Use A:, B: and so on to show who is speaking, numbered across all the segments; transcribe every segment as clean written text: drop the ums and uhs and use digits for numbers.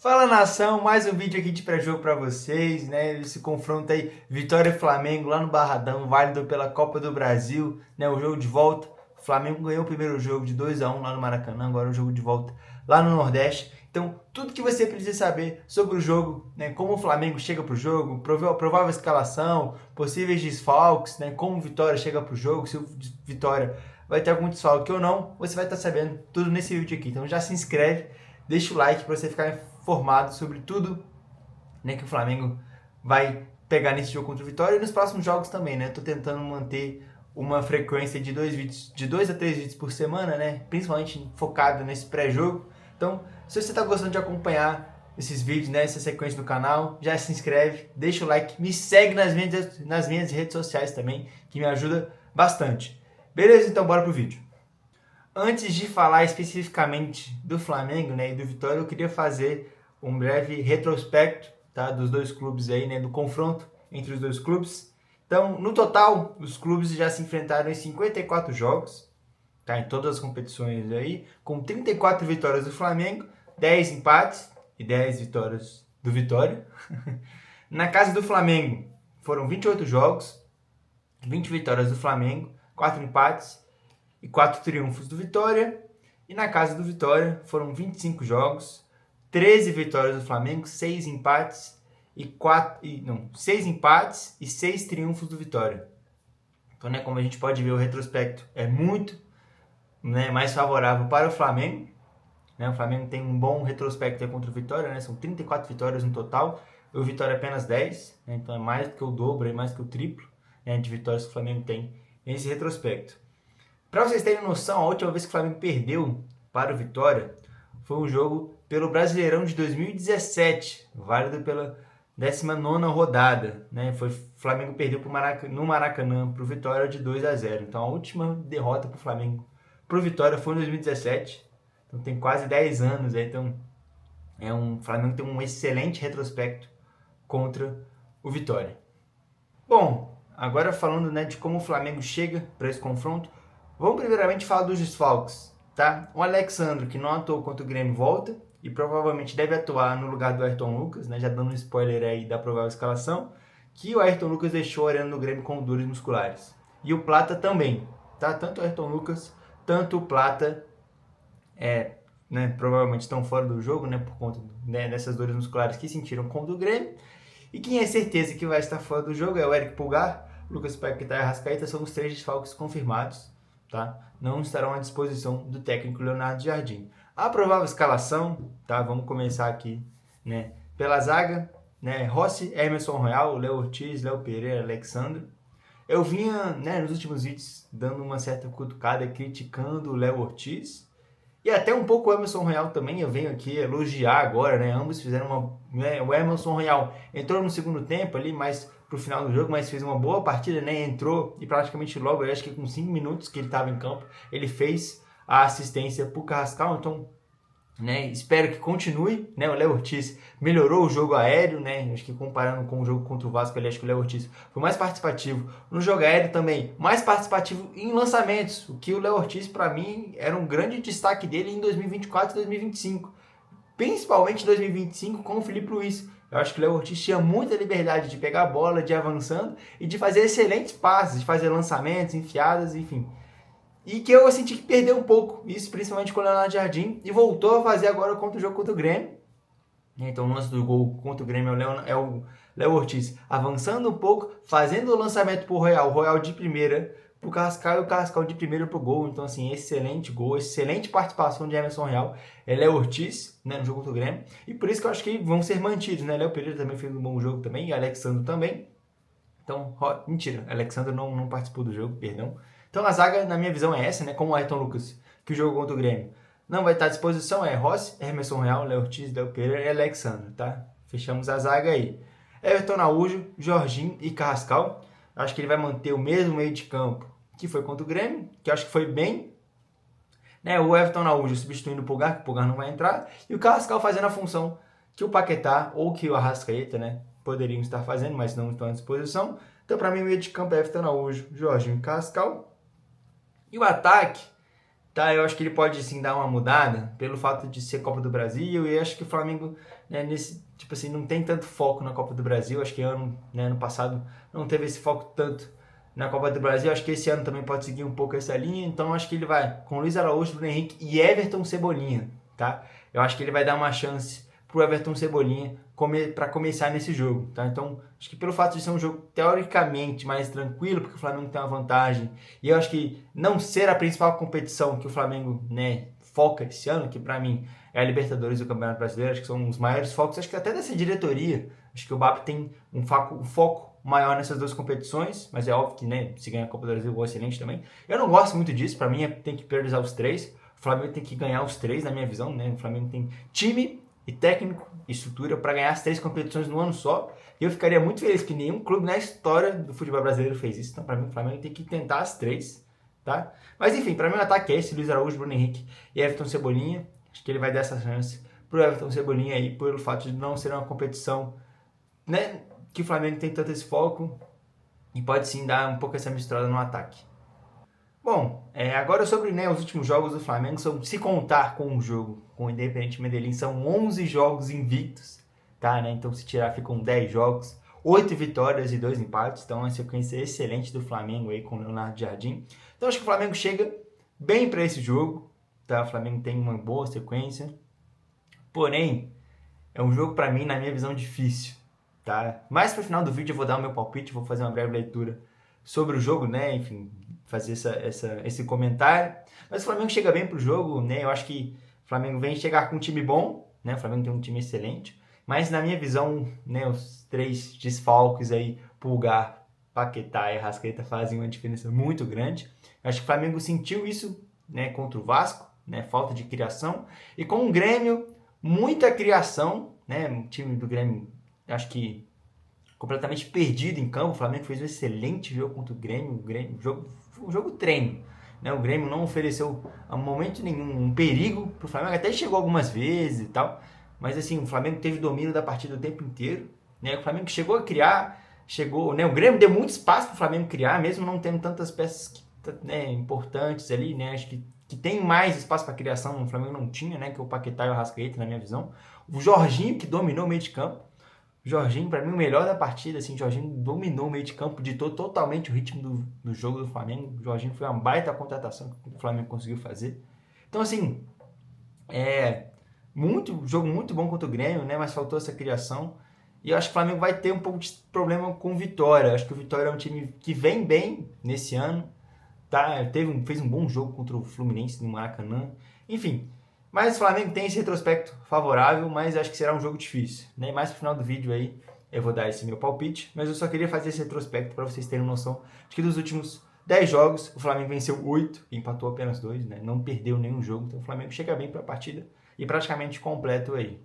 A: Fala nação, mais um vídeo aqui de pré-jogo para vocês, né? Esse confronto aí, Vitória e Flamengo lá no Barradão, válido pela Copa do Brasil, né? O jogo de volta. O Flamengo ganhou o primeiro jogo de 2-1 lá no Maracanã, agora o jogo de volta lá no Nordeste. Então, tudo que você precisa saber sobre o jogo, né? Como o Flamengo chega pro jogo, provável escalação, possíveis desfalques, né? Como o Vitória chega pro jogo, se o Vitória vai ter algum desfalque ou não, você vai estar sabendo tudo nesse vídeo aqui. Então já se inscreve, deixa o like para você ficar informado sobre tudo, né, que o Flamengo vai pegar nesse jogo contra o Vitória e nos próximos jogos também, né? Tô tentando manter uma frequência de 2 a 3 vídeos por semana, né? Principalmente focado nesse pré-jogo. Então, se você está gostando de acompanhar esses vídeos, né, essa sequência do canal, já se inscreve, deixa o like, me segue nas minhas redes sociais também, que me ajuda bastante. Beleza? Então bora pro vídeo. Antes de falar especificamente do Flamengo, né, e do Vitória, eu queria fazer um breve retrospecto, tá, dos dois clubes aí, né, do confronto entre os dois clubes. Então, no total, os clubes já se enfrentaram em 54 jogos, tá, em todas as competições aí, com 34 vitórias do Flamengo, 10 empates e 10 vitórias do Vitória. Na casa do Flamengo, foram 28 jogos, 20 vitórias do Flamengo, 4 empates e 4 triunfos do Vitória. E na casa do Vitória foram 25 jogos, 13 vitórias do Flamengo, 6 empates e 6 empates e 6 triunfos do Vitória. Então, né, como a gente pode ver, o retrospecto é muito, né, mais favorável para o Flamengo. Né, o Flamengo tem um bom retrospecto contra o Vitória, né, são 34 vitórias no total, e o Vitória apenas 10, né, então é mais do que o dobro, é mais do que o triplo, né, de vitórias que o Flamengo tem nesse retrospecto. Para vocês terem noção, a última vez que o Flamengo perdeu para o Vitória foi um jogo pelo Brasileirão de 2017, válido pela 19ª rodada. Né? O Flamengo perdeu no Maracanã para o Vitória de 2-0. Então a última derrota para o Flamengo para o Vitória foi em 2017. Então tem quase 10 anos. Então o Flamengo tem um excelente retrospecto contra o Vitória. Bom, agora falando, né, de como o Flamengo chega para esse confronto, vamos primeiramente falar dos desfalques, tá? O Alexandre, que não atuou contra o Grêmio, volta e provavelmente deve atuar no lugar do Ayrton Lucas, né? Já dando um spoiler aí da provável escalação, que o Ayrton Lucas deixou a arena no Grêmio com dores musculares. E o Plata também, tá? Tanto o Ayrton Lucas, tanto o Plata, né, provavelmente estão fora do jogo, né, por conta, né, dessas dores musculares que sentiram contra o Grêmio. E quem é certeza que vai estar fora do jogo é o Eric Pulgar, Lucas Paquetá e Arrascaeta, são os 3 desfalques confirmados. Tá? Não estarão à disposição do técnico Leonardo Jardim. A provável escalação, tá? Vamos começar aqui, né? Pela zaga, né? Rossi, Emerson Royal, Léo Ortiz, Léo Pereira, Alexandre. Eu vinha, né, nos últimos vídeos dando uma certa cutucada, criticando o Léo Ortiz e até um pouco o Emerson Royal também. Eu venho aqui elogiar agora, né? Ambos fizeram uma, né? O Emerson Royal entrou no segundo tempo ali, mas pro final do jogo, mas fez uma boa partida, né? Entrou e praticamente logo, eu acho que com 5 minutos que ele estava em campo, ele fez a assistência pro Carrascal. Então, né, espero que continue, né? O Léo Ortiz melhorou o jogo aéreo, né? Acho que comparando com o jogo contra o Vasco, acho que o Léo Ortiz foi mais participativo no jogo aéreo também, mais participativo em lançamentos, o que o Léo Ortiz para mim era um grande destaque dele em 2024 e 2025, principalmente em 2025 com o Felipe Luiz. Eu acho que o Léo Ortiz tinha muita liberdade de pegar a bola, de ir avançando e de fazer excelentes passes, de fazer lançamentos, enfiadas, enfim. E que eu senti que perdeu um pouco, isso principalmente com o Leonardo Jardim, e voltou a fazer agora contra o jogo contra o Grêmio. Então o lance do gol contra o Grêmio é o Léo Ortiz avançando um pouco, fazendo o lançamento pro Royal, o Royal de primeira pro Carrascal e o Carrascal de primeiro pro gol. Então assim, excelente gol, excelente participação de Emerson Royal, Léo Ortiz, né, no jogo contra o Grêmio. E por isso que eu acho que vão ser mantidos, né? Léo Pereira também fez um bom jogo também, e Alexandre também. Então, mentira, Alexandre não participou do jogo, perdão. Então a zaga, na minha visão, é essa, né? Como o Ayrton Lucas, que jogou contra o Grêmio, não vai estar à disposição, é Rossi, Emerson Real, Léo Ortiz, Léo Pereira e Alexandre, tá? Fechamos a zaga aí. Everton Araújo, Jorginho e Carrascal. Acho que ele vai manter o mesmo meio de campo que foi contra o Grêmio, que acho que foi bem. Né? O Everton Araújo substituindo o Pulgar, que o Pulgar não vai entrar, e o Carrascal fazendo a função que o Paquetá ou que o Arrascaeta, né, poderiam estar fazendo, mas não estão à disposição. Então, para mim, o meio de campo é Everton Araújo, Jorginho e Carrascal. E o ataque, tá? Eu acho que ele pode, sim, dar uma mudada pelo fato de ser Copa do Brasil, e eu acho que o Flamengo, né, tipo assim, não tem tanto foco na Copa do Brasil. Acho que ano passado não teve esse foco tanto na Copa do Brasil. Acho que esse ano também pode seguir um pouco essa linha, então acho que ele vai com Luiz Araújo, Bruno Henrique e Everton Cebolinha, tá? Eu acho que ele vai dar uma chance pro Everton Cebolinha para começar nesse jogo, tá? Então, acho que pelo fato de ser um jogo teoricamente mais tranquilo, porque o Flamengo tem uma vantagem, e eu acho que não ser a principal competição que o Flamengo, né, foca esse ano, que para mim é a Libertadores e o Campeonato Brasileiro, acho que são os maiores focos, acho que até dessa diretoria. Acho que o BAP tem um foco maior nessas duas competições, mas é óbvio que, né, se ganhar a Copa do Brasil é excelente também. Eu não gosto muito disso, para mim tem que priorizar os três. O Flamengo tem que ganhar os três, na minha visão, né? O Flamengo tem time e técnico e estrutura para ganhar as três competições no ano só. E eu ficaria muito feliz que nenhum clube na história do futebol brasileiro fez isso. Então, para mim, o Flamengo tem que tentar as três, tá? Mas enfim, para mim o ataque é esse: Luiz Araújo, Bruno Henrique e Everton Cebolinha. Acho que ele vai dar essa chance pro Everton Cebolinha aí, pelo fato de não ser uma competição, né, que o Flamengo tem tanto esse foco, e pode sim dar um pouco essa misturada no ataque. Bom, agora sobre, né, os últimos jogos do Flamengo, se contar com o jogo com o Independente Medellín, são 11 jogos invictos, tá, né? Então se tirar ficam 10 jogos, 8 vitórias e 2 empates, então é uma sequência excelente do Flamengo aí com o Leonardo Jardim. Então acho que o Flamengo chega bem para esse jogo, tá? O Flamengo tem uma boa sequência, porém é um jogo para mim, na minha visão, difícil, tá? Mais para o final do vídeo eu vou dar o meu palpite, vou fazer uma breve leitura sobre o jogo, né? Enfim, fazer esse comentário. Mas o Flamengo chega bem pro jogo, né? Eu acho que o Flamengo vem chegar com um time bom, né? O Flamengo tem um time excelente, mas na minha visão, né, os três desfalques aí, Pulgar, Paquetá e Arrascaeta, fazem uma diferença muito grande. Eu acho que o Flamengo sentiu isso, né, contra o Vasco, né? Falta de criação, e com o Grêmio, muita criação, né? O time do Grêmio, acho que completamente perdido em campo. O Flamengo fez um excelente jogo contra o Grêmio. Foi um jogo treino, né? O Grêmio não ofereceu a momento nenhum um perigo para o Flamengo, até chegou algumas vezes e tal, mas assim, o Flamengo teve domínio da partida o tempo inteiro, né? O Flamengo chegou a criar, né? O Grêmio deu muito espaço para o Flamengo criar, mesmo não tendo tantas peças, né, importantes ali, né? Acho que tem mais espaço para criação, o Flamengo não tinha, né? Que o Paquetá e o Arrascaeta, na minha visão. O Jorginho, que dominou o meio de campo. Jorginho, para mim, o melhor da partida, assim, Jorginho dominou o meio de campo, ditou totalmente o ritmo do jogo do Flamengo. O Jorginho foi uma baita contratação que o Flamengo conseguiu fazer. Então, assim, jogo muito bom contra o Grêmio, né? Mas faltou essa criação. E eu acho que o Flamengo vai ter um pouco de problema com o Vitória. Eu acho que o Vitória é um time que vem bem nesse ano, tá? Fez um bom jogo contra o Fluminense no Maracanã. Enfim, mas o Flamengo tem esse retrospecto favorável, mas acho que será um jogo difícil, né? Mais pro final do vídeo aí eu vou dar esse meu palpite, mas eu só queria fazer esse retrospecto para vocês terem noção de que dos últimos 10 jogos o Flamengo venceu 8 e empatou apenas 2, né? Não perdeu nenhum jogo, então o Flamengo chega bem para a partida e praticamente completo aí.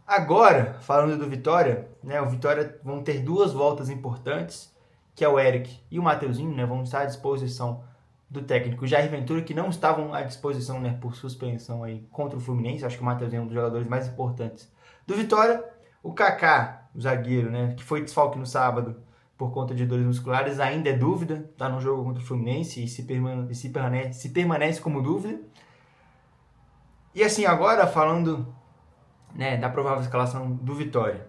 A: Agora, falando do Vitória, né? O Vitória vão ter duas voltas importantes, que é o Eric e o Mateuzinho, né? Vão estar à disposição do técnico Jair Ventura, que não estavam à disposição, né, por suspensão aí contra o Fluminense. Acho que o Matheus é um dos jogadores mais importantes do Vitória. O Kaká, o zagueiro, né, que foi desfalque no sábado por conta de dores musculares, ainda é dúvida, tá no jogo contra o Fluminense e se permanece como dúvida. E assim, agora falando, né, da provável escalação do Vitória.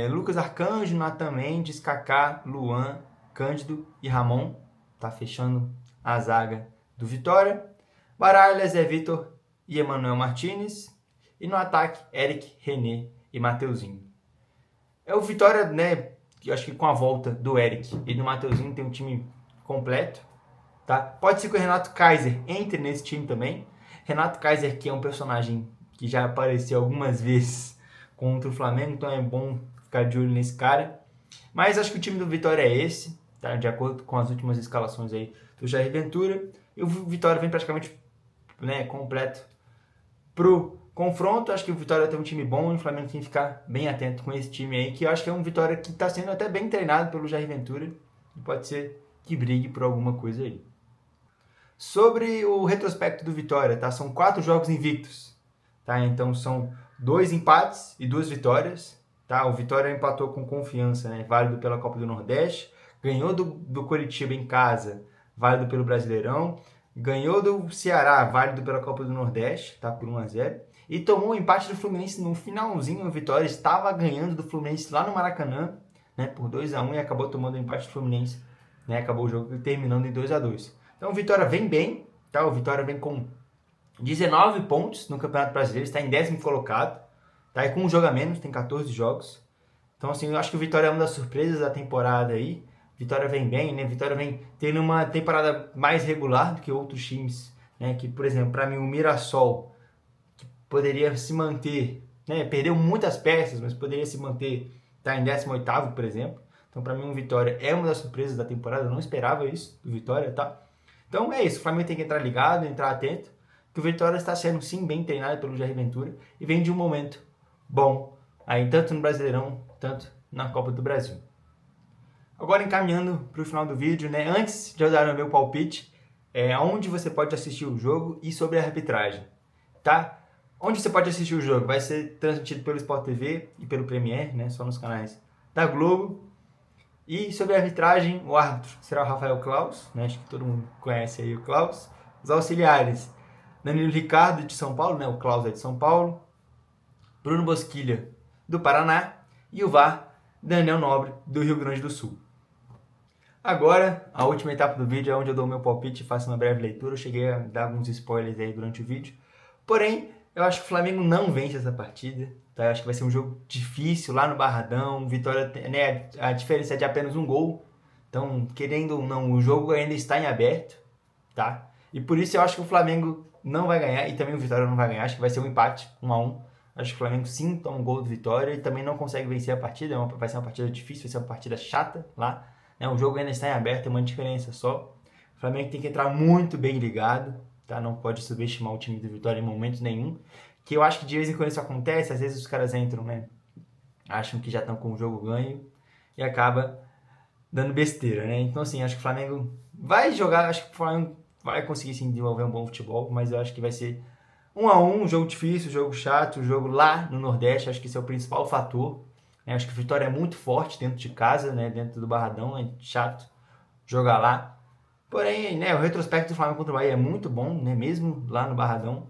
A: Lucas Arcanjo, Nathan Mendes, Kaká, Luan, Cândido e Ramon. Tá fechando a zaga do Vitória. Baralhas, Zé Vitor e Emanuel Martinez. E no ataque, Eric, René e Mateuzinho. O Vitória, né, eu acho que com a volta do Eric e do Mateuzinho tem um time completo, tá? Pode ser que o Renato Kaiser entre nesse time também. Renato Kaiser, que é um personagem que já apareceu algumas vezes contra o Flamengo, então é bom ficar de olho nesse cara. Mas acho que o time do Vitória é esse, tá? De acordo com as últimas escalações aí do Jair Ventura. E o Vitória vem praticamente, né, completo pro confronto. Acho que o Vitória tem um time bom e o Flamengo tem que ficar bem atento com esse time aí, que eu acho que é um Vitória que está sendo até bem treinado pelo Jair Ventura e pode ser que brigue por alguma coisa aí. Sobre o retrospecto do Vitória, tá? São 4 jogos invictos, tá? Então são 2 empates e 2 vitórias, tá? O Vitória empatou com Confiança, né? Válido pela Copa do Nordeste, ganhou do Coritiba em casa, válido pelo Brasileirão, ganhou do Ceará, válido pela Copa do Nordeste, tá, por 1-0. E tomou um empate do Fluminense no finalzinho. A Vitória estava ganhando do Fluminense lá no Maracanã, né, por 2-1 e acabou tomando o empate do Fluminense. Né, acabou o jogo terminando em 2-2. Então o Vitória vem bem, tá? O Vitória vem com 19 pontos no Campeonato Brasileiro, está em 10º colocado, tá? E com um jogo a menos, tem 14 jogos. Então, assim, eu acho que o Vitória é uma das surpresas da temporada aí. Vitória vem bem, né? Vitória vem tendo uma temporada mais regular do que outros times, né? Que, por exemplo, para mim o Mirassol, que poderia se manter, né? Perdeu muitas peças, mas poderia se manter, tá em 18º, por exemplo. Então, para mim, o Vitória é uma das surpresas da temporada. Eu não esperava isso do Vitória, tá? Então, é isso. O Flamengo tem que entrar ligado, entrar atento. Que o Vitória está sendo, sim, bem treinado pelo Jair Ventura. E vem de um momento bom, aí tanto no Brasileirão, tanto na Copa do Brasil. Agora, encaminhando para o final do vídeo, né? Antes de eu dar o meu palpite, onde você pode assistir o jogo e sobre a arbitragem, tá? Onde você pode assistir o jogo? Vai ser transmitido pelo Sport TV e pelo Premier, né? Só nos canais da Globo. E sobre a arbitragem, o árbitro será o Rafael Claus, né? Acho que todo mundo conhece aí o Claus. Os auxiliares, Danilo Ricardo de São Paulo, né? O Claus é de São Paulo. Bruno Bosquilha do Paraná e o VAR, Daniel Nobre do Rio Grande do Sul. Agora, a última etapa do vídeo é onde eu dou meu palpite e faço uma breve leitura. Eu cheguei a dar alguns spoilers aí durante o vídeo. Porém, eu acho que o Flamengo não vence essa partida. Tá? Eu acho que vai ser um jogo difícil lá no Barradão. Vitória, né? A diferença é de apenas um gol. Então, querendo ou não, o jogo ainda está em aberto. Tá? E por isso eu acho que o Flamengo não vai ganhar e também o Vitória não vai ganhar. Acho que vai ser um empate, 1-1. Acho que o Flamengo sim toma um gol do Vitória e também não consegue vencer a partida. Vai ser uma partida difícil, vai ser uma partida chata lá. Né? O jogo ainda está em aberto, é uma diferença só. O Flamengo tem que entrar muito bem ligado, tá? Não pode subestimar o time do Vitória em momento nenhum. Que eu acho que de vez em quando isso acontece, às vezes os caras entram, né? Acham que já estão com o jogo ganho e acaba dando besteira, né? Então, assim, acho que o Flamengo vai jogar, acho que o Flamengo vai conseguir sim desenvolver um bom futebol, mas eu acho que vai ser 1-1, um jogo difícil, um jogo chato, um jogo lá no Nordeste, acho que esse é o principal fator. Né? Acho que o Vitória é muito forte dentro de casa, né? Dentro do Barradão, é chato jogar lá. Porém, né, o retrospecto do Flamengo contra o Bahia é muito bom, né? Mesmo lá no Barradão.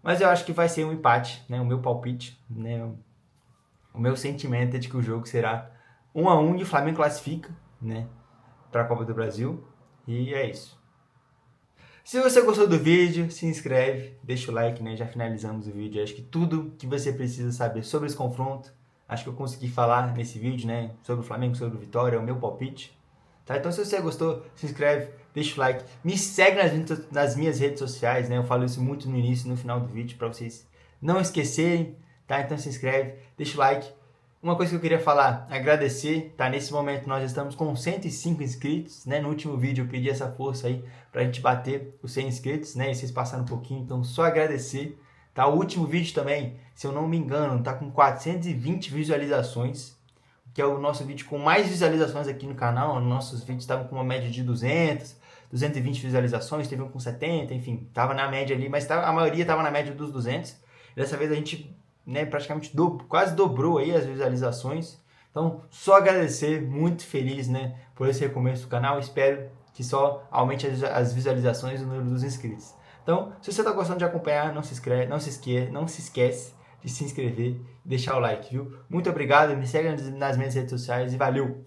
A: Mas eu acho que vai ser um empate, né? O meu palpite, né? O meu sentimento é de que o jogo será 1-1 e o Flamengo classifica, né? Para a Copa do Brasil. E é isso. Se você gostou do vídeo, se inscreve, deixa o like, né? Já finalizamos o vídeo. Acho que tudo que você precisa saber sobre esse confronto, acho que eu consegui falar nesse vídeo, né? Sobre o Flamengo, sobre o Vitória, é o meu palpite. Tá? Então, se você gostou, se inscreve, deixa o like. Me segue nas minhas redes sociais, né? Eu falo isso muito no início e no final do vídeo, para vocês não esquecerem, tá? Então, se inscreve, deixa o like. Uma coisa que eu queria falar, agradecer, tá? Nesse momento nós estamos com 105 inscritos, né? No último vídeo eu pedi essa força aí pra gente bater os 100 inscritos, né? E vocês passaram um pouquinho, então só agradecer, tá? O último vídeo também, se eu não me engano, tá com 420 visualizações, que é o nosso vídeo com mais visualizações aqui no canal. Nossos vídeos estavam com uma média de 200, 220 visualizações, teve um com 70, enfim, tava na média ali, mas a maioria tava na média dos 200. Dessa vez a gente, né, praticamente quase dobrou aí as visualizações. Então, só agradecer, muito feliz, né, por esse recomeço do canal. Espero que só aumente as visualizações e o número dos inscritos. Então, se você está gostando de acompanhar, não se esquece de se inscrever e deixar o like, viu? Muito obrigado, me segue nas minhas redes sociais e valeu!